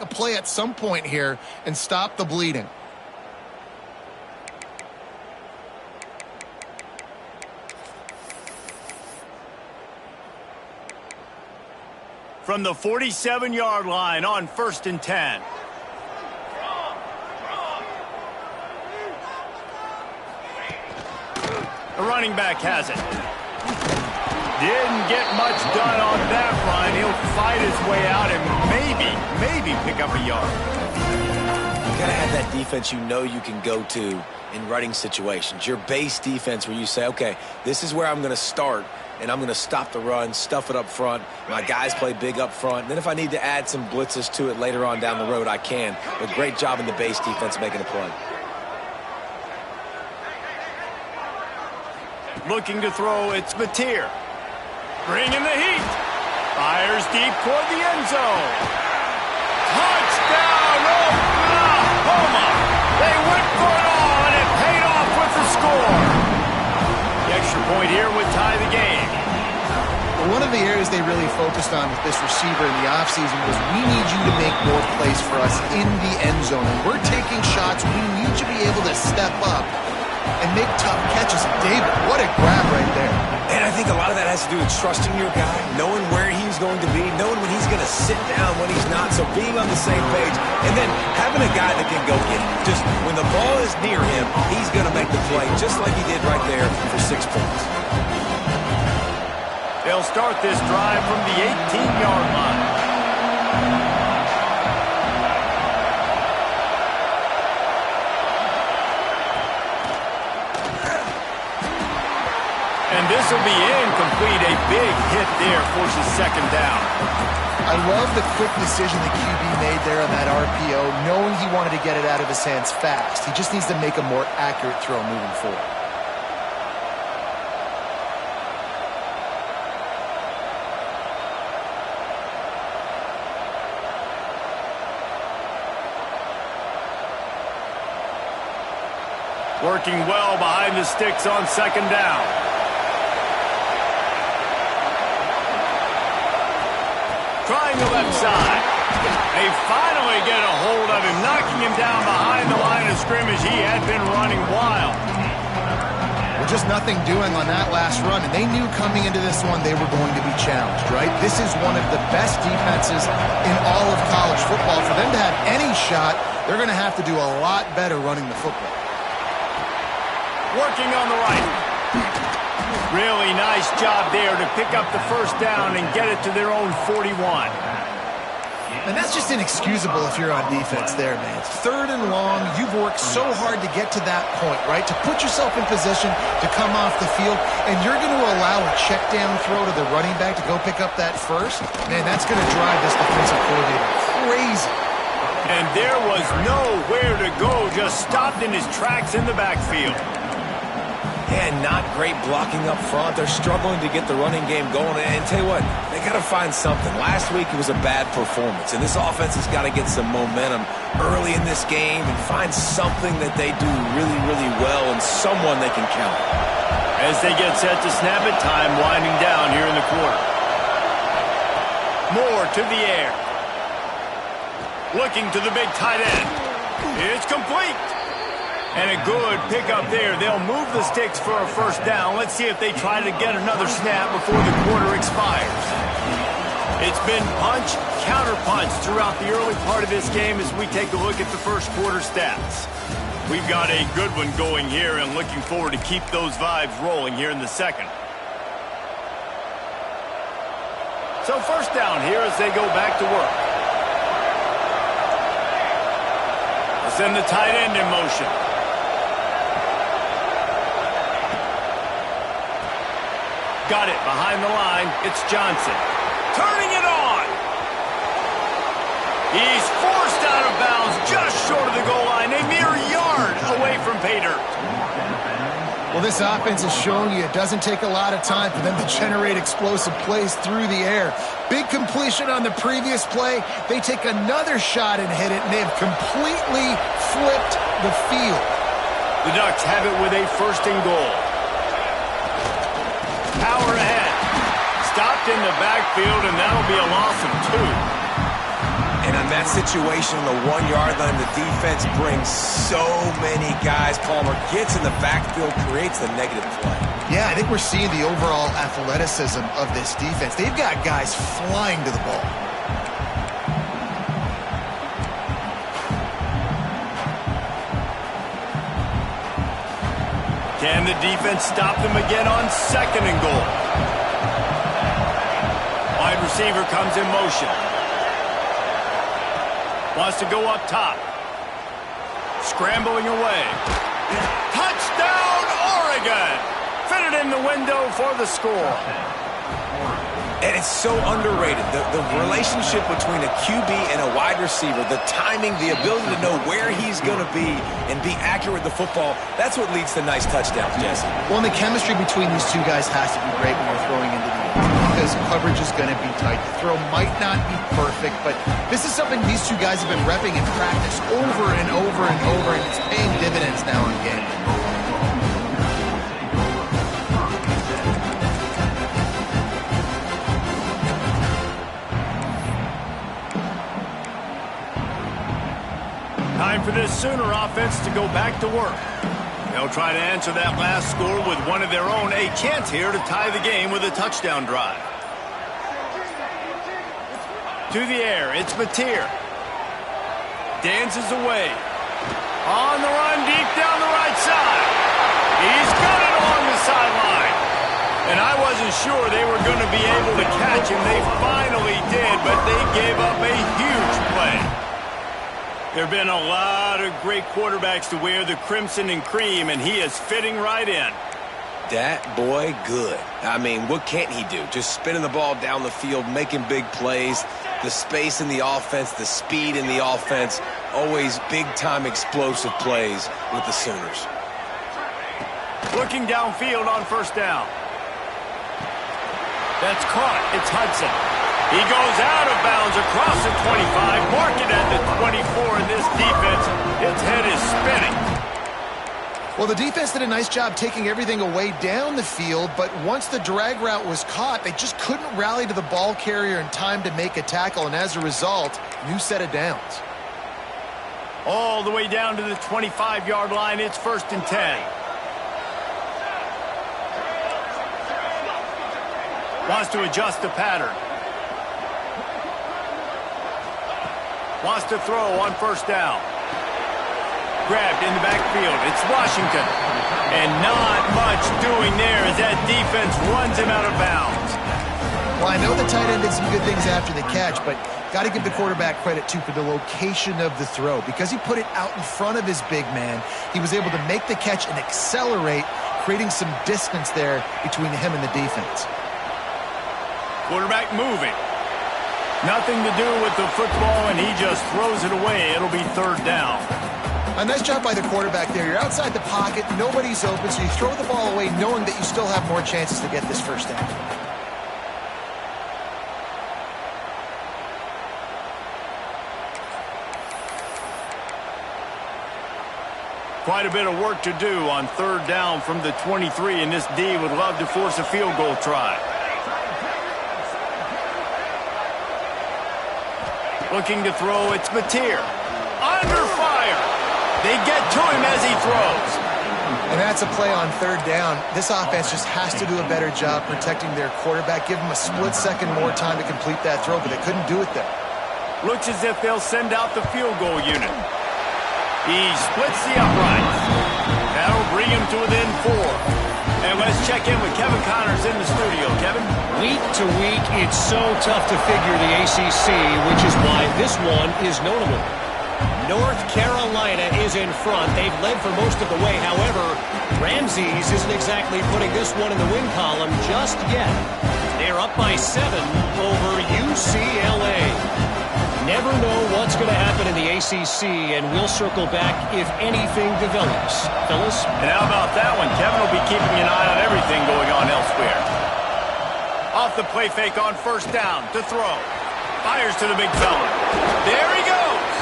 a play at some point here and stop the bleeding. From the 47-yard line on 1st and 10. The running back has it. Didn't get much done on that run. He'll fight his way out and maybe pick up a yard. You gotta have that defense you know you can go to in running situations. Your base defense where you say, okay, this is where I'm gonna start, and I'm going to stop the run, stuff it up front. My guys play big up front. Then if I need to add some blitzes to it later on down the road, I can. But great job in the base defense making a play. Looking to throw, it's Mateer. Bringing the heat. Fires deep toward the end zone. Touchdown, Oklahoma! They went for it all, and it paid off with the score. The extra point here would tie the game. Well, one of the areas they really focused on with this receiver in the offseason was we need you to make more plays for us in the end zone. And we're taking shots. We need you to be able to step up and make tough catches. David, what a grab right there. And I think a lot of that has to do with trusting your guy, knowing where he's going to be, knowing when he's going to sit down, when he's not. So being on the same page, and then having a guy that can go get it. Just when the ball is near him, he's going to make the play, just like he did right there for 6 points. They'll start this drive from the 18-yard line. And this will be incomplete. A big hit there forces 2nd down. I love the quick decision the QB made there on that RPO, knowing he wanted to get it out of his hands fast. He just needs to make a more accurate throw moving forward. Working well behind the sticks on 2nd down. Trying the left side. They finally get a hold of him, knocking him down behind the line of scrimmage. He had been running wild. Well, just nothing doing on that last run, and they knew coming into this one they were going to be challenged, right? This is one of the best defenses in all of college football. For them to have any shot, they're going to have to do a lot better running the football. Working on the right. Really nice job there to pick up the 1st down and get it to their own 41. And that's just inexcusable if you're on defense there, man. 3rd and long. You've worked so hard to get to that point, right? To put yourself in position to come off the field, and you're going to allow a check down throw to the running back to go pick up that 1st? Man, that's going to drive this defensive coordinator crazy. And there was nowhere to go, just stopped in his tracks in the backfield. And not great blocking up front. They're struggling to get the running game going. And tell you what, they got to find something. Last week it was a bad performance, and this offense has got to get some momentum early in this game and find something that they do really, really well and someone they can count on. As they get set to snap it, time winding down here in the quarter. Moore to the air. Looking to the big tight end. It's complete. And a good pickup there. They'll move the sticks for a 1st down. Let's see if they try to get another snap before the quarter expires. It's been punch, counter punch throughout the early part of this game as we take a look at the 1st quarter stats. We've got a good one going here and looking forward to keep those vibes rolling here in the 2nd. So 1st down here as they go back to work. They'll send the tight end in motion. Got it behind the line. It's Johnson. Turning it on. He's forced out of bounds just short of the goal line. A mere yard away from pay dirt. Well, this offense has shown you it doesn't take a lot of time for them to generate explosive plays through the air. Big completion on the previous play. They take another shot and hit it, and they have completely flipped the field. The Ducks have it with a 1st and goal. Power ahead. Stopped in the backfield, and that'll be a loss of 2. And on that situation on the 1 yard line, the defense brings so many guys. Palmer gets in the backfield, creates the negative play. Yeah, I think we're seeing the overall athleticism of this defense. They've got guys flying to the ball. Can the defense stop them again on 2nd and goal? Wide receiver comes in motion. Wants to go up top. Scrambling away. Touchdown, Oregon! Fitted in the window for the score. And it's so underrated. The relationship between a QB and a wide receiver, the timing, the ability to know where he's going to be and be accurate with the football, that's what leads to nice touchdowns, Jesse. Well, and the chemistry between these two guys has to be great when you're throwing into the end because coverage is going to be tight. The throw might not be perfect, but this is something these two guys have been repping in practice over and over and over, and it's paying dividends now in game. Time for this Sooner offense to go back to work. They'll try to answer that last score with one of their own. A chance here to tie the game with a touchdown drive. To the air, it's Mateer. Dances away. On the run, deep down the right side. He's got it along the sideline. And I wasn't sure they were going to be able to catch him. They finally did, but they gave up a huge play. There have been a lot of great quarterbacks to wear the crimson and cream, and he is fitting right in. That boy good. I mean, what can't he do? Just spinning the ball down the field, making big plays, the space in the offense, the speed in the offense, always big-time explosive plays with the Sooners. Looking downfield on 1st down. That's caught. It's Hudson. He goes out of bounds across the 25, mark it at the 24, and this defense, its head is spinning. Well, the defense did a nice job taking everything away down the field, but once the drag route was caught, they just couldn't rally to the ball carrier in time to make a tackle, and as a result, new set of downs. All the way down to the 25-yard line, it's 1st and 10. Wants to adjust the pattern. Wants to throw on 1st down. Grabbed in the backfield. It's Washington. And not much doing there as that defense runs him out of bounds. Well, I know the tight end did some good things after the catch, but got to give the quarterback credit, too, for the location of the throw. Because he put it out in front of his big man, he was able to make the catch and accelerate, creating some distance there between him and the defense. Quarterback moving. Nothing to do with the football, and he just throws it away. It'll be 3rd down. A nice job by the quarterback there. You're outside the pocket, nobody's open, so you throw the ball away knowing that you still have more chances to get this 1st down. Quite a bit of work to do on 3rd down from the 23, and this D would love to force a field goal try. Looking to throw, it's Mateer. Under fire. They get to him as he throws. And that's a play on 3rd down. This offense just has to do a better job protecting their quarterback. Give him a split second more time to complete that throw, but they couldn't do it there. Looks as if they'll send out the field goal unit. He splits the uprights. That'll bring him to within 4. And let's check in with Kevin Connors in the studio. Kevin? Week to week, it's so tough to figure the ACC, which is why this one is notable. North Carolina is in front. They've led for most of the way. However, Ramses isn't exactly putting this one in the win column just yet. They're up by 7 over UCLA. Never know what's going to happen in the ACC, and we'll circle back if anything develops. Fellas? And how about that one? Kevin will be keeping an eye on everything going on elsewhere. Off the play fake on 1st down to throw. Fires to the big fella. There he goes.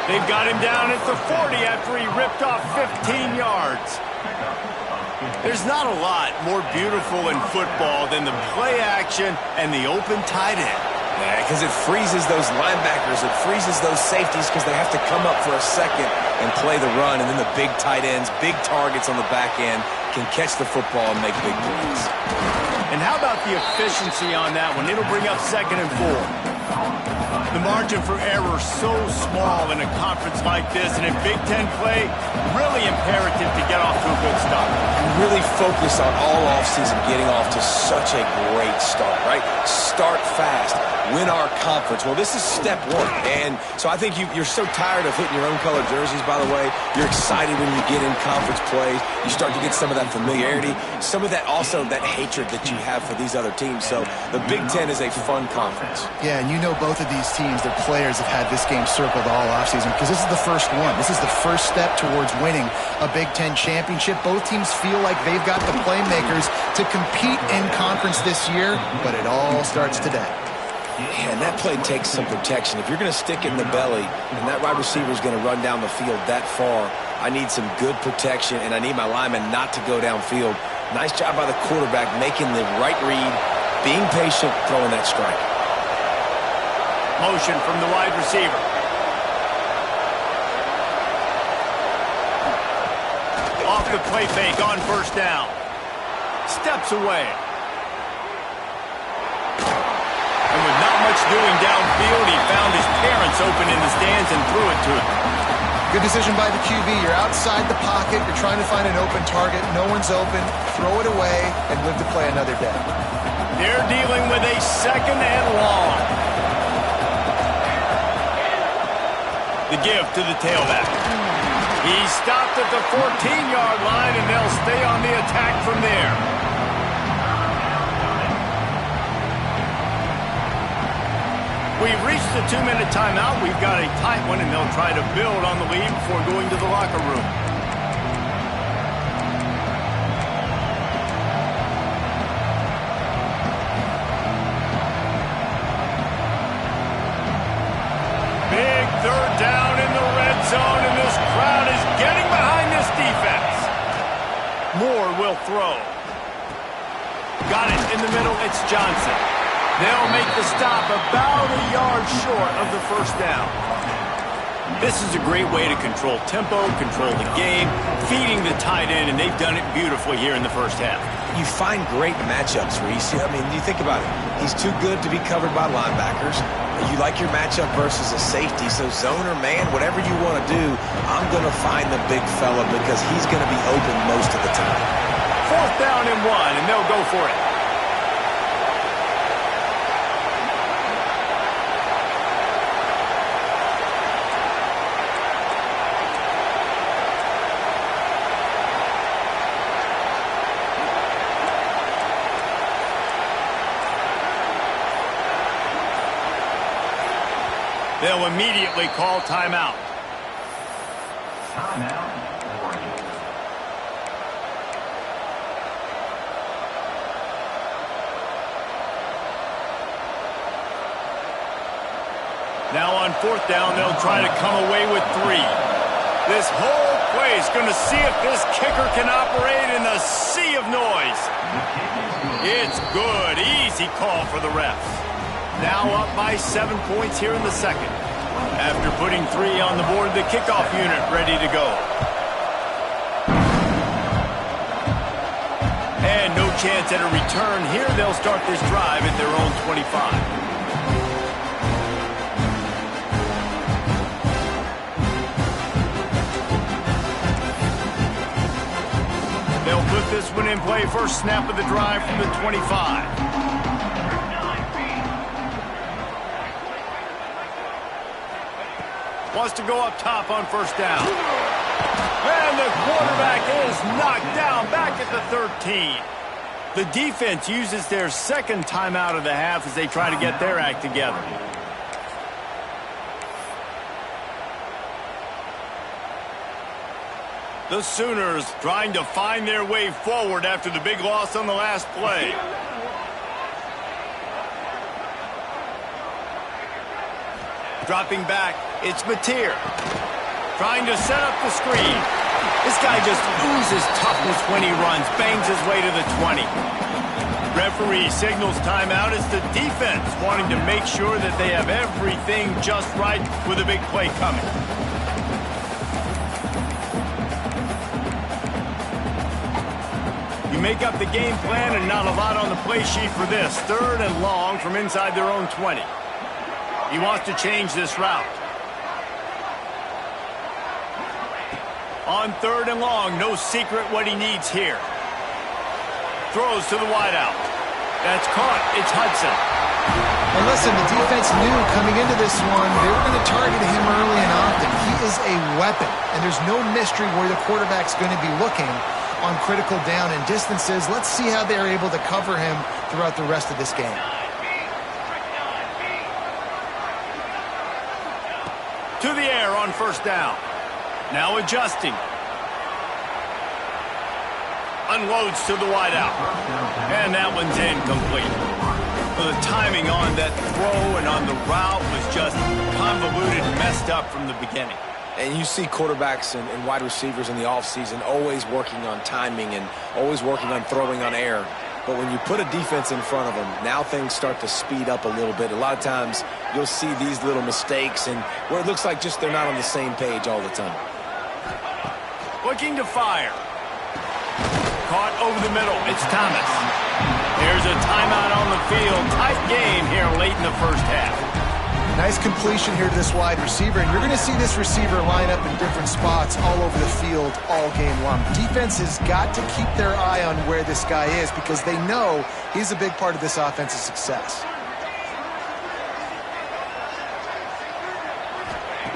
They've got him down at the 40 after he ripped off 15 yards. There's not a lot more beautiful in football than the play action and the open tight end. Because it freezes those linebackers. It freezes those safeties because they have to come up for a second and play the run. And then the big tight ends, big targets on the back end can catch the football and make big plays. And how about the efficiency on that one? It'll bring up 2nd and 4. The margin for error so small in a conference like this, and in Big Ten play, really imperative to get off to a good start. Really focus on all offseason getting off to such a great start, right? Start fast. Win our conference. Well, this is step 1. And so I think you're so tired of hitting your own color jerseys, by the way. You're excited when you get in conference plays. You start to get some of that familiarity, some of that also that hatred that you have for these other teams. So the Big Ten is a fun conference. Yeah, and you know both of these teams, their players have had this game circled all offseason because this is the first one. This is the first step towards winning a Big Ten championship. Both teams feel like they've got the playmakers to compete in conference this year, but it all starts today. Yeah, and that play takes some protection. If you're going to stick it in the belly and that wide receiver is going to run down the field that far, I need some good protection, and I need my lineman not to go downfield. Nice job by the quarterback making the right read, being patient, throwing that strike. Motion from the wide receiver. Off the play fake on 1st down. Steps away. And with not much doing downfield, he found his parents open in the stands and threw it to him. Good decision by the QB. You're outside the pocket. You're trying to find an open target. No one's open. Throw it away and live to play another day. They're dealing with a 2nd and long. The give to the tailback. He stopped at the 14-yard line, and they'll stay on the attack from there. We've reached the 2-minute timeout. We've got a tight one, and they'll try to build on the lead before going to the locker room. Big 3rd down in the red zone, and this crowd is getting behind this defense. Moore will throw. Got it in the middle. It's Johnson. They'll make the stop about a yard short of the 1st down. This is a great way to control tempo, control the game, feeding the tight end, and they've done it beautifully here in the 1st half. You find great matchups, Reese. I mean, you think about it. He's too good to be covered by linebackers. You like your matchup versus a safety, so zone or man, whatever you want to do, I'm going to find the big fella because he's going to be open most of the time. 4th down and 1, and they'll go for it. They'll immediately call timeout. Now on 4th down, they'll try to come away with 3. This whole play is going to see if this kicker can operate in the sea of noise. It's good. Easy call for the refs. Now up by 7 points here in the 2nd. After putting 3 on the board, the kickoff unit ready to go. And no chance at a return here. They'll start this drive at their own 25. They'll put this one in play. First snap of the drive from the 25. Wants to go up top on 1st down. And the quarterback is knocked down back at the 13. The defense uses their 2nd timeout of the half as they try to get their act together. The Sooners trying to find their way forward after the big loss on the last play. Dropping back, it's Mateer. Trying to set up the screen. This guy just oozes toughness when he runs, bangs his way to the 20. Referee signals timeout. It's the defense wanting to make sure that they have everything just right with a big play coming. You make up the game plan and not a lot on the play sheet for this. 3rd and long from inside their own 20. He wants to change this route. On 3rd and long, no secret what he needs here. Throws to the wideout. That's caught. It's Hudson. And listen, the defense knew coming into this one, they were going to target him early and often. He is a weapon, and there's no mystery where the quarterback's going to be looking on critical down and distances. Let's see how they're able to cover him throughout the rest of this game. To the air on 1st down. Now adjusting. Unloads to the wideout. And that one's incomplete. Well, the timing on that throw and on the route was just convoluted and messed up from the beginning. And you see quarterbacks and wide receivers in the offseason always working on timing and always working on throwing on air. But when you put a defense in front of them, now things start to speed up a little bit. A lot of times you'll see these little mistakes and where it looks like just they're not on the same page all the time. Looking to fire. Caught over the middle. It's Thomas. There's a timeout on the field. Tight game here late in the 1st half. Nice completion here to this wide receiver, and you're going to see this receiver line up in different spots all over the field all game long. Defense has got to keep their eye on where this guy is because they know he's a big part of this offense's success.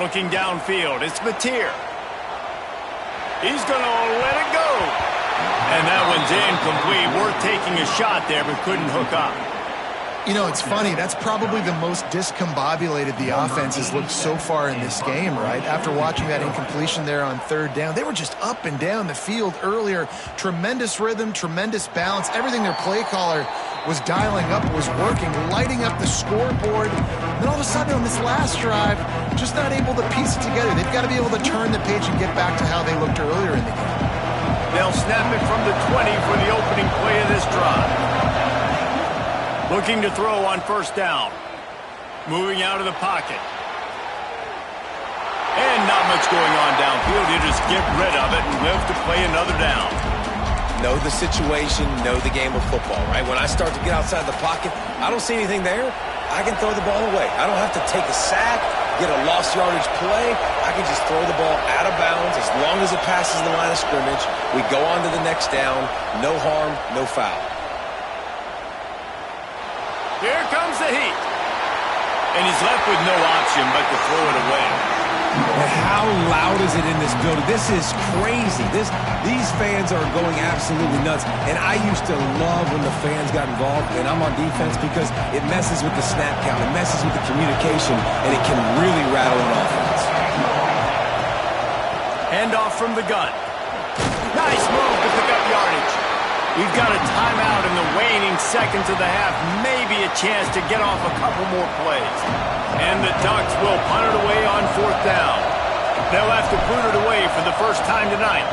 Looking downfield, it's Mateer. He's going to let it go. And that one's incomplete. Worth taking a shot there, but couldn't hook up. You know, it's funny. That's probably the most discombobulated the offense has looked so far in this game, right? After watching that incompletion there on 3rd down, they were just up and down the field earlier. Tremendous rhythm, tremendous balance. Everything their play caller was dialing up was working, lighting up the scoreboard. Then all of a sudden on this last drive, just not able to piece it together. They've got to be able to turn the page and get back to how they looked earlier in the game. They'll snap it from the 20 for the opening play of this drive. Looking to throw on 1st down. Moving out of the pocket. And not much going on downfield. You just get rid of it and live to play another down. Know the situation, know the game of football, right? When I start to get outside the pocket, I don't see anything there. I can throw the ball away. I don't have to take a sack, get a lost yardage play. I can just throw the ball out of bounds as long as it passes the line of scrimmage. We go on to the next down. No harm, no foul. Here comes the heat. And he's left with no option but to throw it away. And how loud is it in this building? This is crazy. These fans are going absolutely nuts. And I used to love when the fans got involved, and I'm on defense because it messes with the snap count. It messes with the communication, and it can really rattle an offense. Handoff from the gun. Nice move to pick up yardage. We've got a timeout in the waning seconds of the half. Maybe a chance to get off a couple more plays. And the Ducks will punt it away on 4th down. They'll have to boot it away for the first time tonight.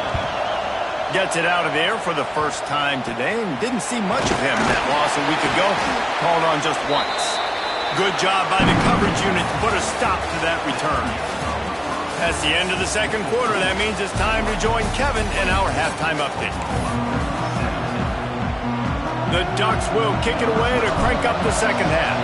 Gets it out of there for the first time today and didn't see much of him in that loss a week ago. Called on just once. Good job by the coverage unit to put a stop to that return. That's the end of the 2nd quarter. That means it's time to join Kevin in our halftime update. The Ducks will kick it away to crank up the 2nd half.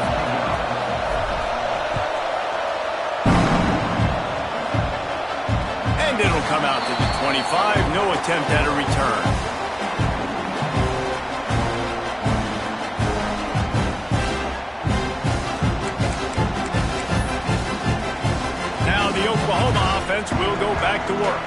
And it'll come out to the 25. No attempt at a return. Now the Oklahoma offense will go back to work.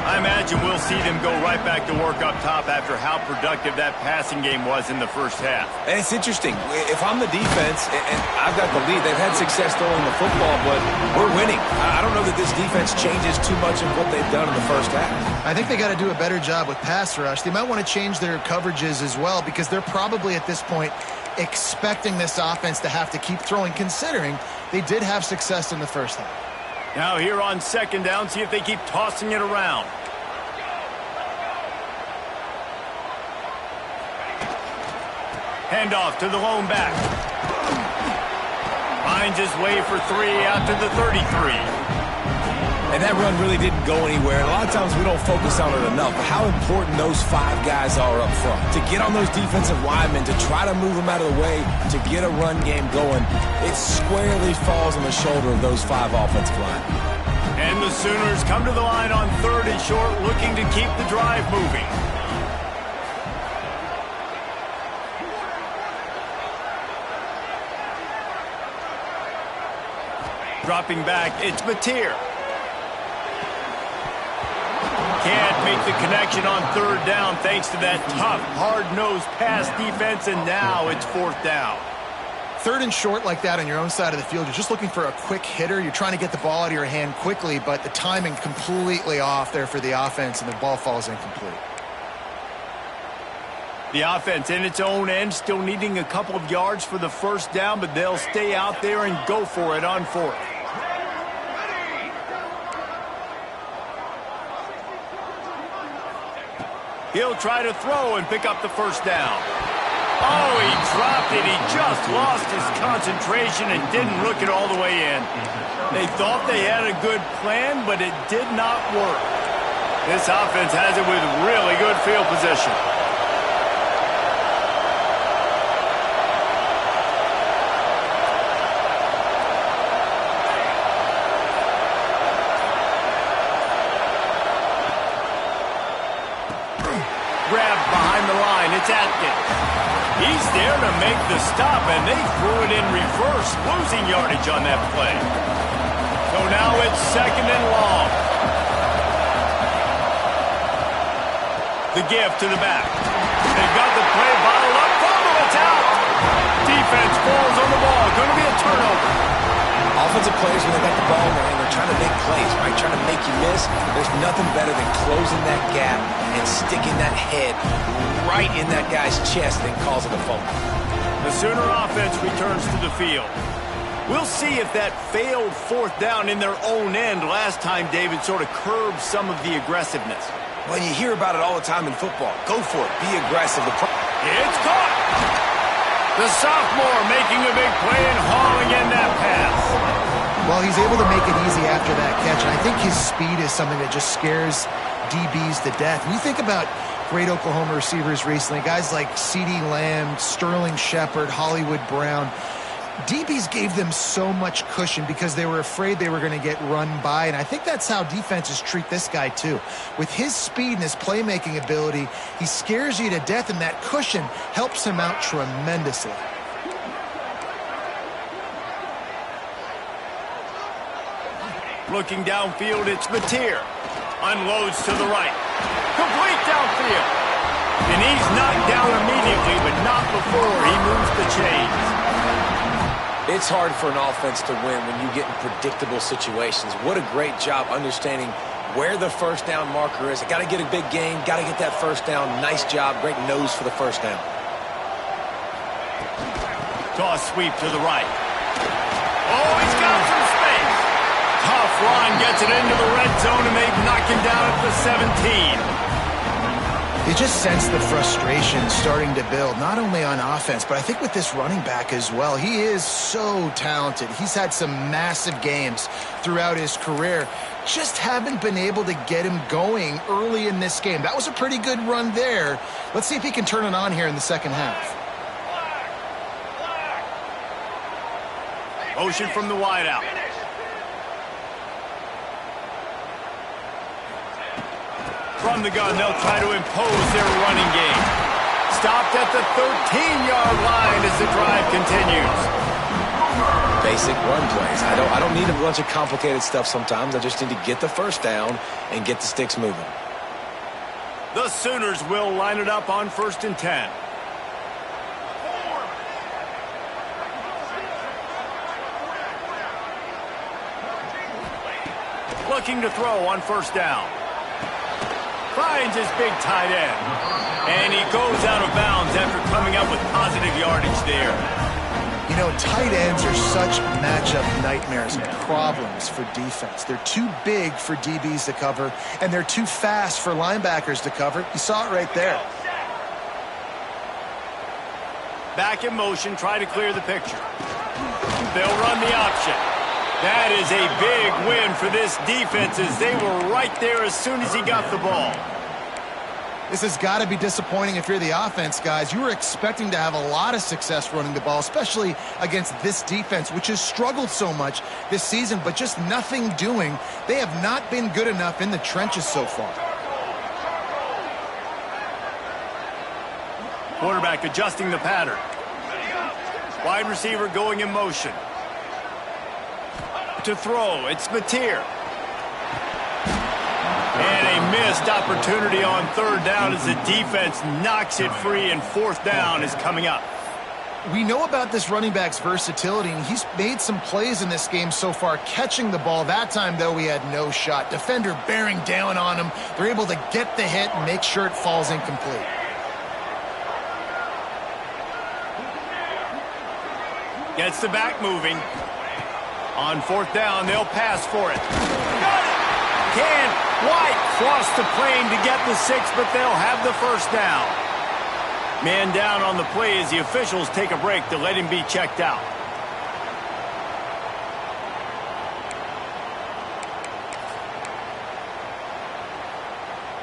I imagine we'll see them go right back to work up top after how productive that passing game was in the 1st half. And it's interesting. If I'm the defense and I've got the lead, they've had success throwing the football, but we're winning. I don't know that this defense changes too much of what they've done in the 1st half. I think they got to do a better job with pass rush. They might want to change their coverages as well because they're probably at this point expecting this offense to have to keep throwing, considering they did have success in the 1st half. Now here on 2nd down, see if they keep tossing it around. Handoff to the lone back. Finds his way for 3 out to the 33. And that run really didn't go anywhere. A lot of times we don't focus on it enough, but how important those 5 guys are up front. To get on those defensive linemen, to try to move them out of the way, to get a run game going, it squarely falls on the shoulder of those 5 offensive linemen. And the Sooners come to the line on 3rd and short, looking to keep the drive moving. Dropping back, it's Mateer. Can't make the connection on 3rd down thanks to that tough, hard-nosed pass defense, and now it's 4th down. 3rd and short like that on your own side of the field, you're just looking for a quick hitter. You're trying to get the ball out of your hand quickly, but the timing completely off there for the offense, and the ball falls incomplete. The offense in its own end, still needing a couple of yards for the 1st down, but they'll stay out there and go for it on 4th. He'll try to throw and pick up the 1st down. Oh, he dropped it. He just lost his concentration and didn't look it all the way in. They thought they had a good plan, but it did not work. This offense has it with really good field position. Grabbed behind the line. It's Atkins. He's there to make the stop, and they threw it in reverse, losing yardage on that play. So now it's 2nd and long. The give to the back. They've got the play bottled up. Fumble, it's out. Defense falls on the ball. Going to be a turnover. Offensive players, when they got the ball in their hand, they're trying to make plays, right? Trying to make you miss. There's nothing better than closing that gap and sticking that head right in that guy's chest and causing a fumble. The Sooner offense returns to the field. We'll see if that failed 4th down in their own end last time, David, sort of curbed some of the aggressiveness. Well, you hear about it all the time in football. Go for it. Be aggressive. It's caught. The sophomore making a big play and hauling in that pass. Well, he's able to make it easy after that catch, and I think his speed is something that just scares DBs to death. When you think about great Oklahoma receivers recently, guys like CeeDee Lamb, Sterling Shepard, Hollywood Brown, DBs gave them so much cushion because they were afraid they were going to get run by, and I think that's how defenses treat this guy too. With his speed and his playmaking ability, he scares you to death, and that cushion helps him out tremendously. Looking downfield, it's Mateer. Unloads to the right. Complete downfield. And he's knocked down immediately, but not before he moves the chains. It's hard for an offense to win when you get in predictable situations. What a great job understanding where the 1st down marker is. Got to get a big gain. Got to get that 1st down. Nice job. Great nose for the 1st down. Toss sweep to the right. Oh, he's got some space. Tough run gets it into the red zone, and they knock him down at the 17. You just sense the frustration starting to build, not only on offense, but I think with this running back as well. He is so talented. He's had some massive games throughout his career. Just haven't been able to get him going early in this game. That was a pretty good run there. Let's see if he can turn it on here in the 2nd half. Motion from the wideout. From the gun, they'll try to impose their running game. Stopped at the 13-yard line as the drive continues. Basic run plays. I don't need a bunch of complicated stuff sometimes. I just need to get the 1st down and get the sticks moving. The Sooners will line it up on 1st and 10. Looking to throw on 1st down. Finds his big tight end. And he goes out of bounds after coming up with positive yardage there. You know, tight ends are such matchup nightmares and problems for defense. They're too big for DBs to cover, and they're too fast for linebackers to cover. You saw it right there. Back in motion, try to clear the picture. They'll run the option. That is a big win for this defense as they were right there as soon as he got the ball. This has got to be disappointing if you're the offense, guys. You were expecting to have a lot of success running the ball, especially against this defense, which has struggled so much this season, but just nothing doing. They have not been good enough in the trenches so far. Quarterback adjusting the pattern. Wide receiver going in motion. To throw, it's Mateer. And a missed opportunity on third down as the defense knocks it free, and fourth down is coming up. We know about this running back's versatility, and he's made some plays in this game so far, catching the ball. That time, though, he had no shot. Defender bearing down on him. They're able to get the hit and make sure it falls incomplete. Gets the back moving. On fourth down, they'll pass for it. Got it! Can White cross the plane to get the 6, but they'll have the first down. Man down on the play as the officials take a break to let him be checked out.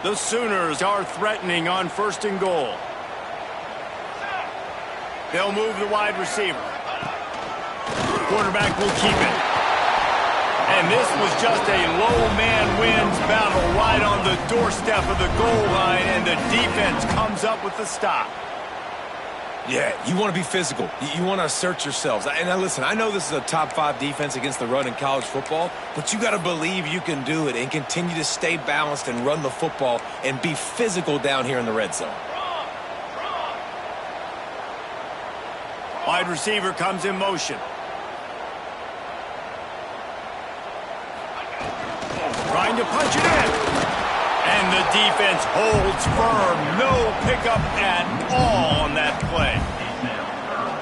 The Sooners are threatening on 1st and goal. They'll move the wide receiver. Quarterback will keep it. And this was just a low man wins battle right on the doorstep of the goal line, and the defense comes up with the stop. Yeah, you want to be physical. You want to assert yourselves. And now listen, I know this is a top 5 defense against the run in college football, but you got to believe you can do it and continue to stay balanced and run the football and be physical down here in the red zone. Wide receiver comes in motion. Trying to punch it in. And the defense holds firm. No pickup at all on that play.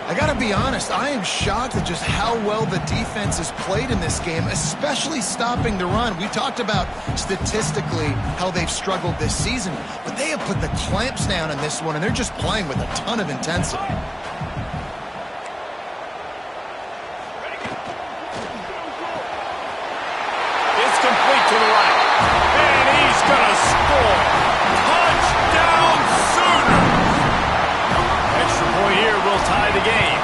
I got to be honest, I am shocked at just how well the defense has played in this game, especially stopping the run. We talked about statistically how they've struggled this season, but they have put the clamps down in this one, and they're just playing with a ton of intensity. Complete to the right. And he's going to score. Touchdown Sooners. Extra point here will tie the game.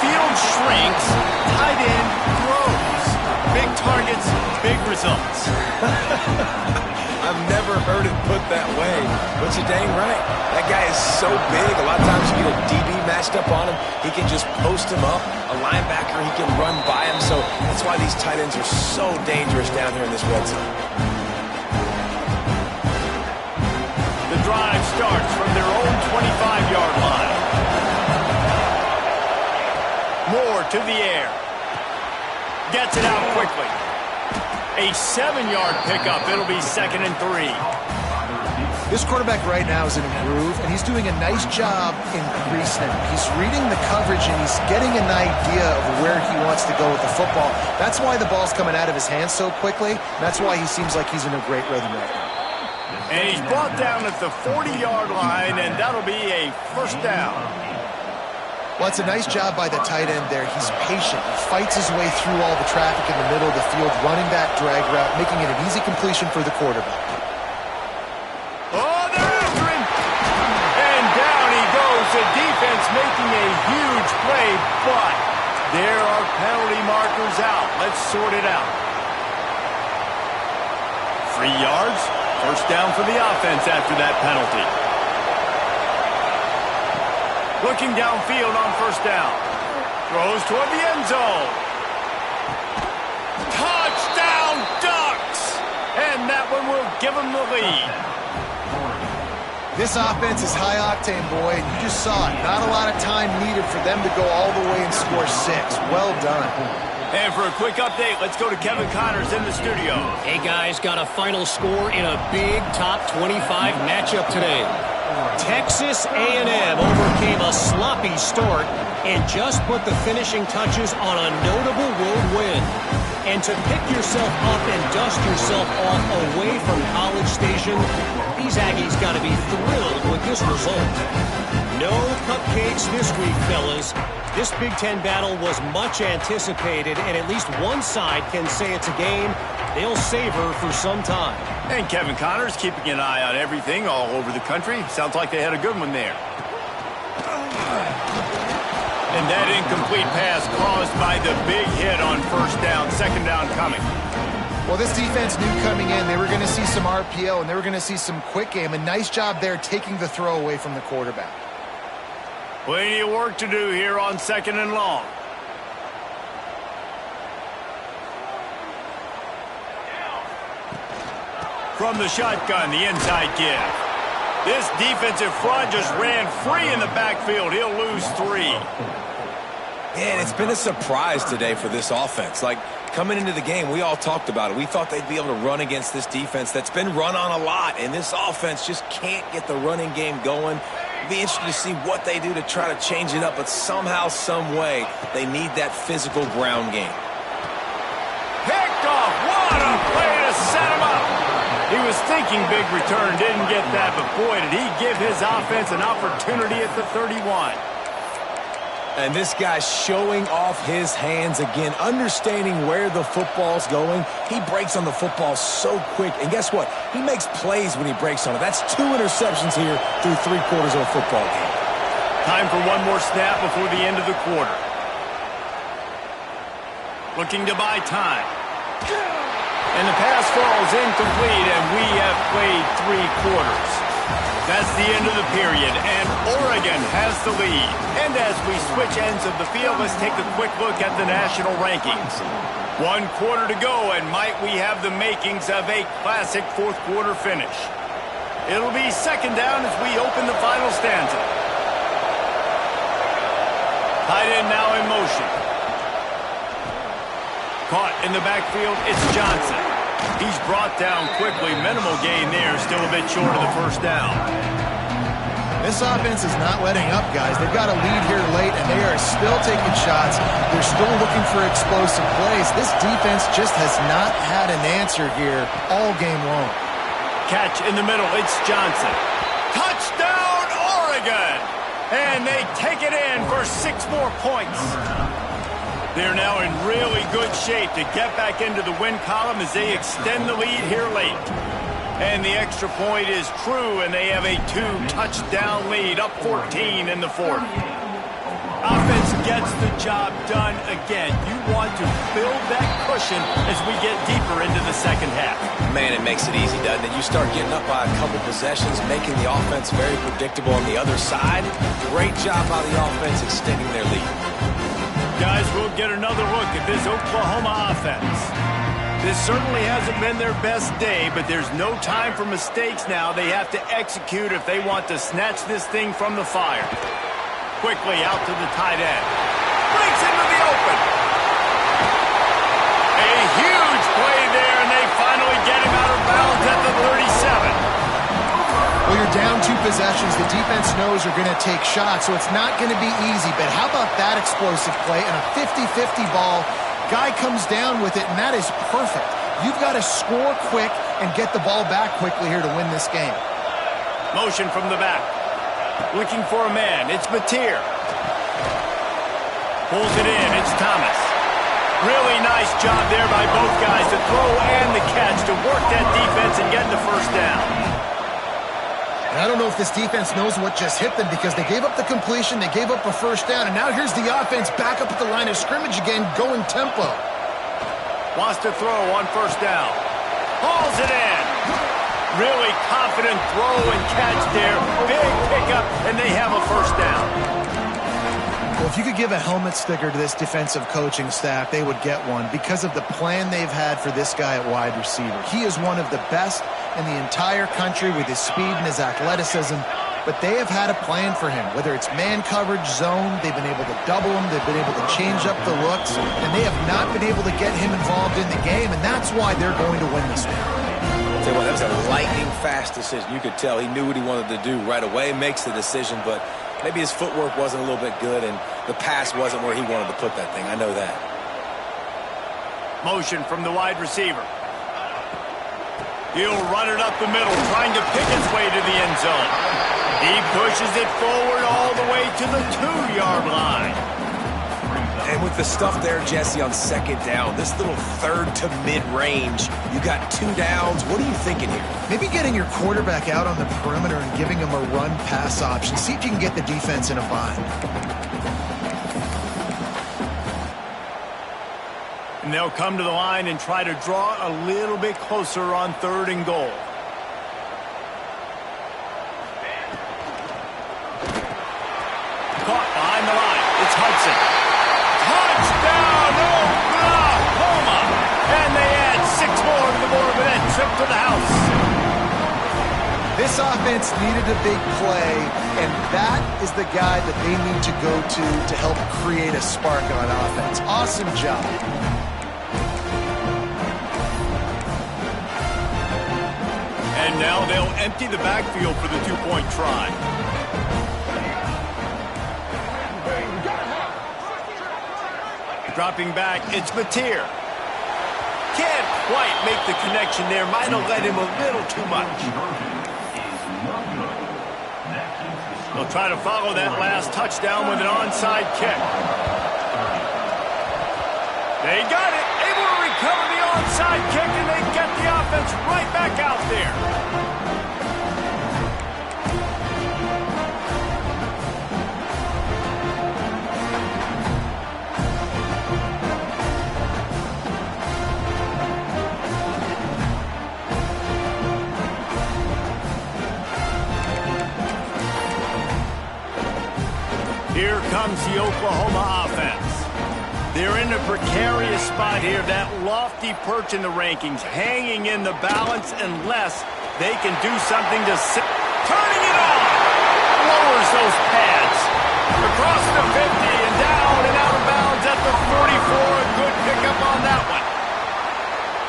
Field shrinks. Tight end grows. Big targets, big results. I've never heard it put that way, but you're dang right. That guy is so big. A lot of times you get a DB matched up on him. He can just post him up. A linebacker, he can run by him. So that's why these tight ends are so dangerous down here in this red zone. The drive starts from their own 25-yard line. Moore to the air. Gets it out quickly. A 7-yard pickup. It'll be 2nd and 3. This quarterback right now is in a groove, and he's doing a nice job increasing it. He's reading the coverage, and he's getting an idea of where he wants to go with the football. That's why the ball's coming out of his hands so quickly. That's why he seems like he's in a great rhythm right now. And he's brought down at the 40-yard line, and that'll be a first down. Well, it's a nice job by the tight end there. He's patient. He fights his way through all the traffic in the middle of the field, running that drag route, making it an easy completion for the quarterback. Oh, they're after him! And down he goes. The defense making a huge play, but there are penalty markers out. Let's sort it out. 3 yards. First down for the offense after that penalty. Looking downfield on first down. Throws toward the end zone. Touchdown Ducks! And that one will give them the lead. This offense is high octane, boy, and you just saw it. Not a lot of time needed for them to go all the way and score 6. Well done. And for a quick update, let's go to Kevin Connors in the studio. Hey, guys, got a final score in a big top 25 matchup today. Texas A&M overcame a sloppy start and just put the finishing touches on a notable road win. And to pick yourself up and dust yourself off away from College Station, these Aggies got to be thrilled with this result. No cupcakes this week, fellas. This Big Ten battle was much anticipated, and at least one side can say it's a game they'll savor for some time. And Kevin Connors keeping an eye on everything all over the country. Sounds like they had a good one there. And that incomplete pass caused by the big hit on first down. Second down coming. Well, this defense knew coming in they were going to see some RPO and they were going to see some quick game. A nice job there taking the throw away from the quarterback. Plenty of work to do here on second and long. From the shotgun, the inside give. This defensive front just ran free in the backfield. He'll lose 3. And it's been a surprise today for this offense. Like, coming into the game, we all talked about it. We thought they'd be able to run against this defense that's been run on a lot, and this offense just can't get the running game going. It'll be interesting to see what they do to try to change it up, but somehow, some way, they need that physical ground game. Picked off. What a play to set him up. He was thinking big return, didn't get that, but boy, did he give his offense an opportunity at the 31. And this guy's showing off his hands again, understanding where the football's going. He breaks on the football so quick. And guess what? He makes plays when he breaks on it. That's 2 interceptions here through 3 quarters of a football game. Time for one more snap before the end of the quarter. Looking to buy time. And the pass falls incomplete, and we have played 3 quarters. That's the end of the period, and Oregon has the lead. And as we switch ends of the field, let's take a quick look at the national rankings. 1 quarter to go, and might we have the makings of a classic fourth quarter finish. It'll be second down as we open the final stanza. Tight end now in motion. Caught in the backfield, it's Johnson. He's brought down quickly. Minimal gain there, still a bit short of the first down. This offense is not letting up, guys. They've got a lead here late, and they are still taking shots. They're still looking for explosive plays. This defense just has not had an answer here all game long. Catch in the middle, it's Johnson. Touchdown, Oregon! And they take it in for 6 more points. They're now in really good shape to get back into the win column as they extend the lead here late. And the extra point is true, and they have a 2-touchdown lead, up 14 in the 4th. Offense gets the job done again. You want to build that cushion as we get deeper into the second half. Man, it makes it easy, doesn't it? You start getting up by a couple possessions, making the offense very predictable on the other side. Great job by the offense extending their lead. Guys, we'll get another look at this Oklahoma offense. This certainly hasn't been their best day, but there's no time for mistakes now. They have to execute if they want to snatch this thing from the fire. Quickly out to the tight end. Breaks into the open. A huge play there, and they finally get him out of bounds at the 37. Well, you're down 2 possessions. The defense knows you're going to take shots, so it's not going to be easy. But how about that explosive play and a 50-50 ball? Guy comes down with it, and that is perfect. You've got to score quick and get the ball back quickly here to win this game. Motion from the back. Looking for a man. It's Mateer. Pulls it in. It's Thomas. Really nice job there by both guys, the throw and the catch, to work that defense and get the first down. I don't know if this defense knows what just hit them because they gave up the completion, they gave up a first down, and now here's the offense back up at the line of scrimmage again, going tempo. Wants to throw on first down. Hauls it in. Really confident throw and catch there. Big pickup, and they have a first down. Well, if you could give a helmet sticker to this defensive coaching staff, they would get one because of the plan they've had for this guy at wide receiver. He is one of the best in the entire country with his speed and his athleticism, but they have had a plan for him. Whether it's man coverage, zone, they've been able to double him, they've been able to change up the looks, and they have not been able to get him involved in the game, and that's why they're going to win this one. Tell you what, that was a lightning-fast decision. You could tell he knew what he wanted to do right away, makes the decision, but maybe his footwork wasn't a little bit good, and the pass wasn't where he wanted to put that thing. I know that. Motion from the wide receiver. He'll run it up the middle, trying to pick his way to the end zone. He pushes it forward all the way to the 2-yard line. And with the stuff there, Jesse, on second down, this little third to mid-range, you got 2 downs. What are you thinking here? Maybe getting your quarterback out on the perimeter and giving him a run-pass option. See if you can get the defense in a bind. And they'll come to the line and try to draw a little bit closer on 3rd and goal. Caught behind the line. It's Hudson. Touchdown, Oklahoma! And they add 6 more to the board with that trip to the house. This offense needed a big play, and that is the guy that they need to go to help create a spark on offense. Awesome job. And now they'll empty the backfield for the 2-point try. Dropping back, it's Mateer. Can't quite make the connection there. Might have led him a little too much. They'll try to follow that last touchdown with an onside kick. They got it. Able to recover the onside kick, and they get the offense right back out there. Here comes the Oklahoma offense. They're in a precarious spot here, that lofty perch in the rankings, hanging in the balance unless they can do something to turning it on. Lowers those pads. Across the 50 and down and out of bounds at the 44. A good pickup on that one.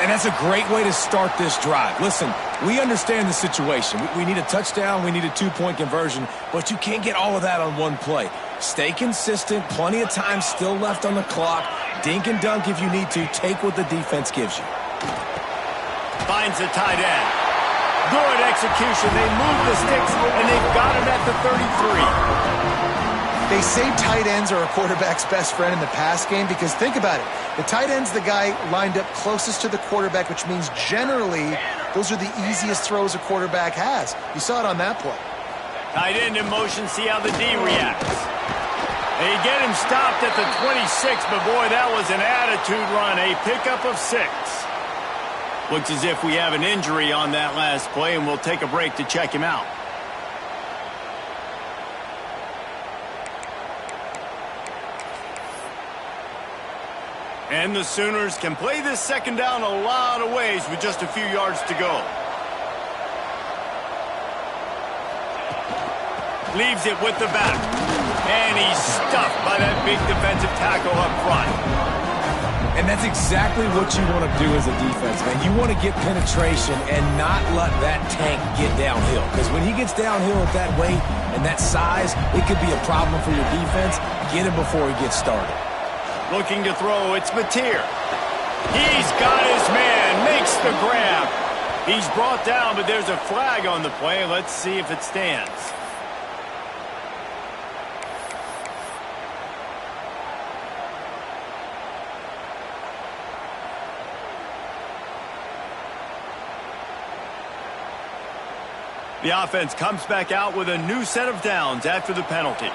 And that's a great way to start this drive. Listen, we understand the situation. We need a touchdown. We need a 2-point conversion. But you can't get all of that on one play. Stay consistent. Plenty of time still left on the clock. Dink and dunk if you need to. Take what the defense gives you. Finds the tight end. Good execution. They move the sticks, and they've got it at the 33. They say tight ends are a quarterback's best friend in the pass game because think about it. The tight end's the guy lined up closest to the quarterback, which means generally those are the easiest throws a quarterback has. You saw it on that play. Tight end in motion, see how the D reacts. They get him stopped at the 26, but boy, that was an attitude run, a pickup of 6. Looks as if we have an injury on that last play, and we'll take a break to check him out. And the Sooners can play this second down a lot of ways with just a few yards to go. Leaves it with the back. And he's stuffed by that big defensive tackle up front. And that's exactly what you want to do as a defense, man. You want to get penetration and not let that tank get downhill. Because when he gets downhill at that weight and that size, it could be a problem for your defense. Get him before he gets started. Looking to throw, it's Mateer. He's got his man, makes the grab. He's brought down, but there's a flag on the play. Let's see if it stands. The offense comes back out with a new set of downs after the penalty.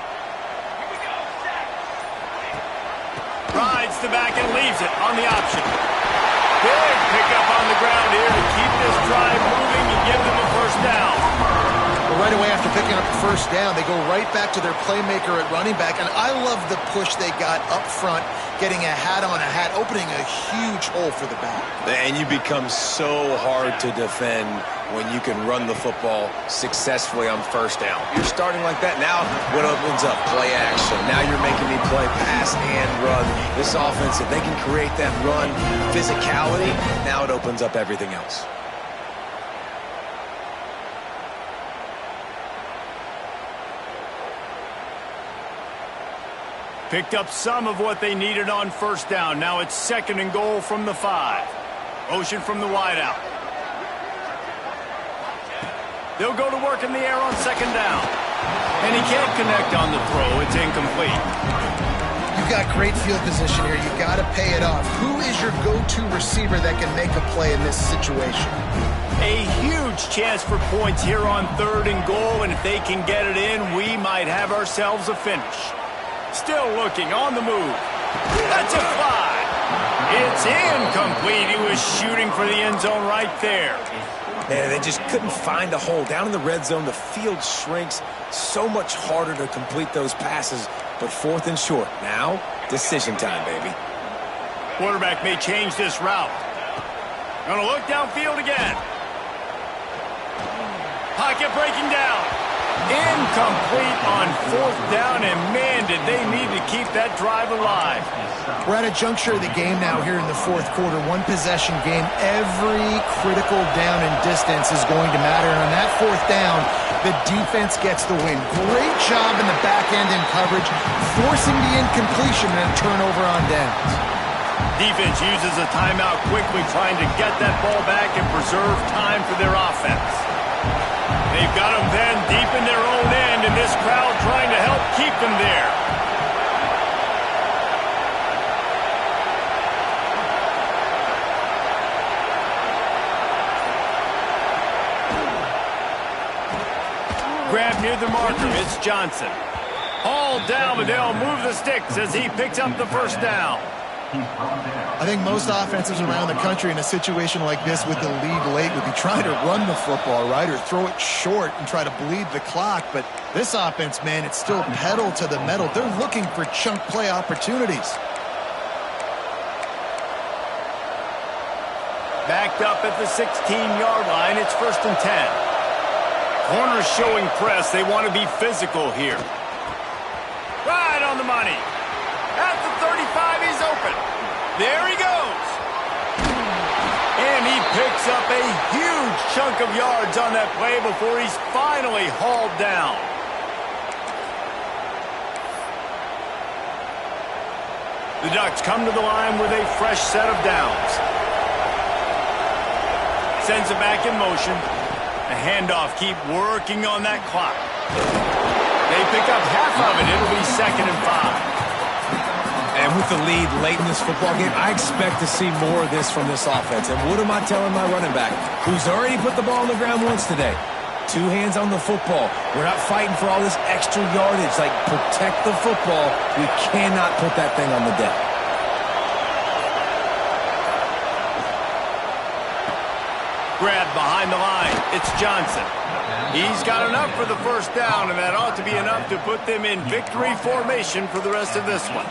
Rides the back and leaves it on the option. Big pickup on the ground here to keep this drive moving and give them a first down. Well, right away after picking up the first down, they go right back to their playmaker at running back. And I love the push they got up front, getting a hat on a hat, opening a huge hole for the back. And you become so hard to defend when you can run the football successfully on first down. You're starting like that. Now what opens up? Play action. Now you're making me play pass and run. This offense, if they can create that run physicality, now it opens up everything else. Picked up some of what they needed on first down. Now it's 2nd and goal from the 5. Motion from the wideout. They'll go to work in the air on 2nd down. And he can't connect on the throw. It's incomplete. You've got great field position here. You've got to pay it off. Who is your go-to receiver that can make a play in this situation? A huge chance for points here on 3rd and goal, and if they can get it in, we might have ourselves a finish. Still looking on the move. That's a fly. It's incomplete. He was shooting for the end zone right there. Man, they just couldn't find a hole. Down in the red zone, the field shrinks. So much harder to complete those passes, but 4th and short. Now, decision time, baby. Quarterback may change this route. Gonna look downfield again. Pocket breaking down. Incomplete on 4th down, and man, did they need to keep that drive alive. We're at a juncture of the game now here in the 4th quarter. One possession game. Every critical down and distance is going to matter. And on that 4th down, the defense gets the win. Great job in the back end in coverage, forcing the incompletion and a turnover on downs. Defense uses a timeout quickly, trying to get that ball back and preserve time for their offense. They've got them then deep in their own end, and this crowd trying to help keep them there. Grab near the marker. It's Johnson. Hauled down, but they'll move the sticks as he picks up the 1st down. I think most offenses around the country in a situation like this with the lead late would be trying to run the football, right, or throw it short and try to bleed the clock. But this offense, man, it's still pedal to the metal. They're looking for chunk play opportunities. Backed up at the 16-yard line. It's 1st and 10. Corners showing press. They want to be physical here. Right on the money. At the 35, he's open. There he goes. And he picks up a huge chunk of yards on that play before he's finally hauled down. The Ducks come to the line with a fresh set of downs. Sends it back in motion. The handoff, keep working on that clock. They pick up half of it. It'll be 2nd and 5. And with the lead late in this football game, I expect to see more of this from this offense. And what am I telling my running back, who's already put the ball on the ground once today? 2 hands on the football. We're not fighting for all this extra yardage. Like, protect the football. We cannot put that thing on the deck. Grab behind the line. It's Johnson. He's got enough for the 1st down, and that ought to be enough to put them in victory formation for the rest of this one.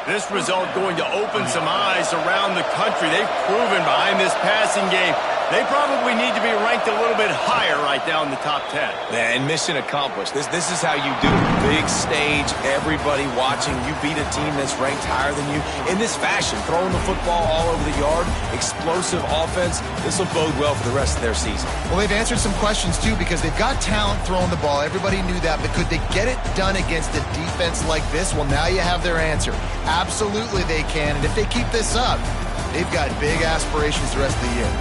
This result going to open some eyes around the country. They've proven behind this passing game they probably need to be ranked a little bit higher right now in the top 10. And mission accomplished. This is how you do it. Big stage, everybody watching. You beat a team that's ranked higher than you in this fashion. Throwing the football all over the yard, explosive offense. This will bode well for the rest of their season. Well, they've answered some questions, too, because they've got talent throwing the ball. Everybody knew that, but could they get it done against a defense like this? Well, now you have their answer. Absolutely they can, and if they keep this up, they've got big aspirations the rest of the year.